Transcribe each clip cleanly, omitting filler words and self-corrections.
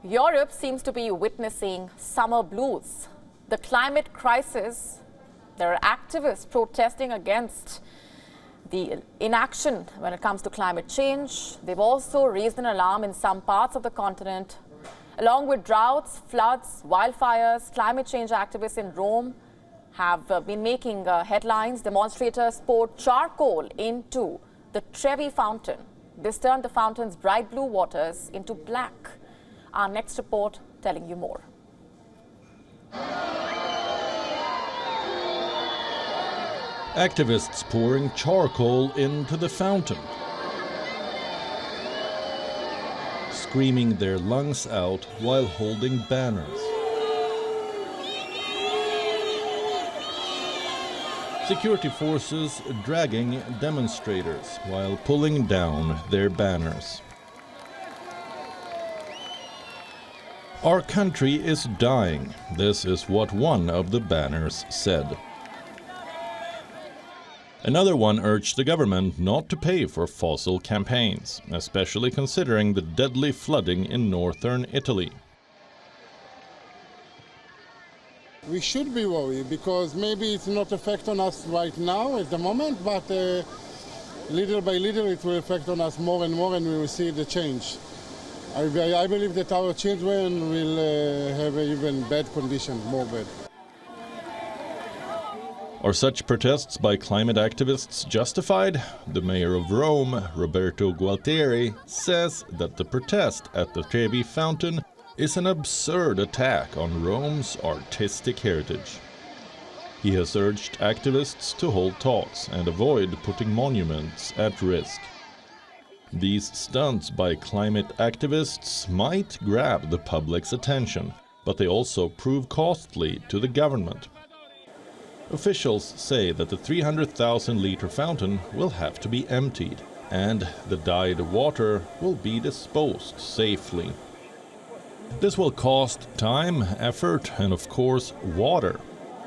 Europe seems to be witnessing summer blues. The climate crisis, there are activists protesting against the inaction when it comes to climate change. They've also raised an alarm in some parts of the continent. Along with droughts, floods, wildfires, climate change activists in Rome have been making headlines. Demonstrators poured charcoal into the Trevi Fountain. This turned the fountain's bright blue waters into black. Our next report telling you more. Activists pouring charcoal into the fountain, screaming their lungs out while holding banners. Security forces dragging demonstrators while pulling down their banners. Our country is dying. This is what one of the banners said. Another one urged the government not to pay for fossil campaigns, especially considering the deadly flooding in northern Italy. We should be worried because maybe it's not affect on us right now at the moment, but little by little it will affect on us more and more, and we will see the change. I believe that our children will have even bad conditions, more bad. Are such protests by climate activists justified? The mayor of Rome, Roberto Gualtieri, says that the protest at the Trevi Fountain is an absurd attack on Rome's artistic heritage. He has urged activists to hold talks and avoid putting monuments at risk. These stunts by climate activists might grab the public's attention, but they also prove costly to the government. Officials say that the 300,000-liter fountain will have to be emptied, and the dyed water will be disposed safely. This will cost time, effort, and of course, water.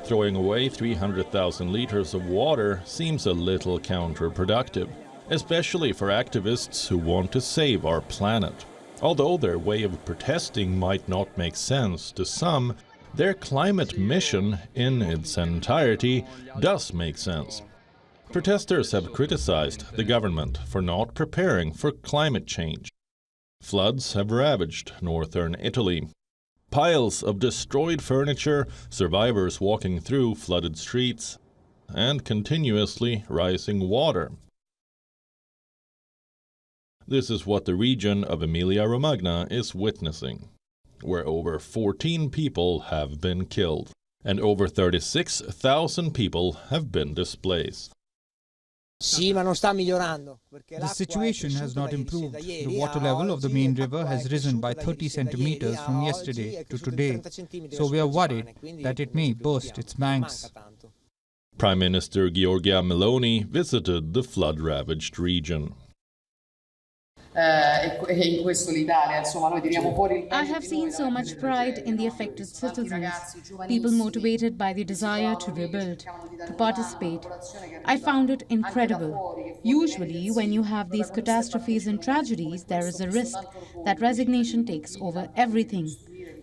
Throwing away 300,000 liters of water seems a little counterproductive, especially for activists who want to save our planet. Although their way of protesting might not make sense to some, their climate mission in its entirety does make sense. Protesters have criticized the government for not preparing for climate change. Floods have ravaged northern Italy. Piles of destroyed furniture, survivors walking through flooded streets, and continuously rising water. This is what the region of Emilia-Romagna is witnessing, where over 14 people have been killed and over 36,000 people have been displaced. The situation has not improved. The water level of the main river has risen by 30 centimeters from yesterday to today, so we are worried that it may burst its banks. Prime Minister Giorgia Meloni visited the flood-ravaged region. I have seen so much pride in the affected citizens, people motivated by the desire to rebuild, to participate. I found it incredible. Usually, when you have these catastrophes and tragedies, there is a risk that resignation takes over everything.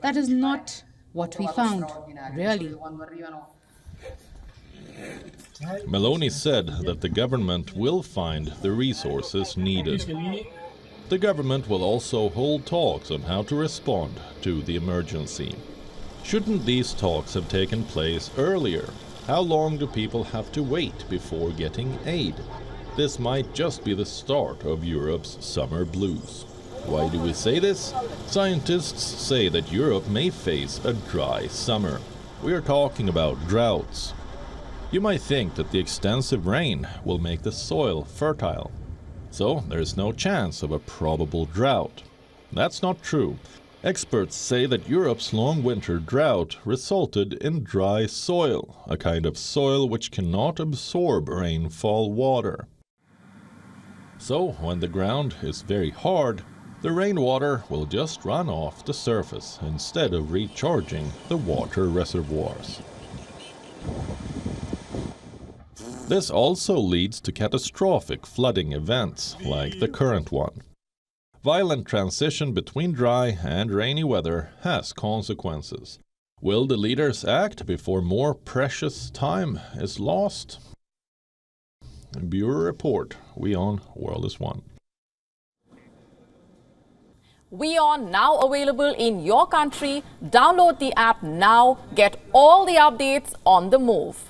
That is not what we found, really. Meloni said that the government will find the resources needed. The government will also hold talks on how to respond to the emergency. Shouldn't these talks have taken place earlier? How long do people have to wait before getting aid? This might just be the start of Europe's summer blues. Why do we say this? Scientists say that Europe may face a dry summer. We are talking about droughts. You might think that the extensive rain will make the soil fertile. So there's no chance of a probable drought. That's not true. Experts say that Europe's long winter drought resulted in dry soil, a kind of soil which cannot absorb rainfall water. So when the ground is very hard, the rainwater will just run off the surface instead of recharging the water reservoirs. This also leads to catastrophic flooding events like the current one. Violent transition between dry and rainy weather has consequences. Will the leaders act before more precious time is lost? Bureau Report, WION World is One. WION now available in your country. Download the app now. Get all the updates on the move.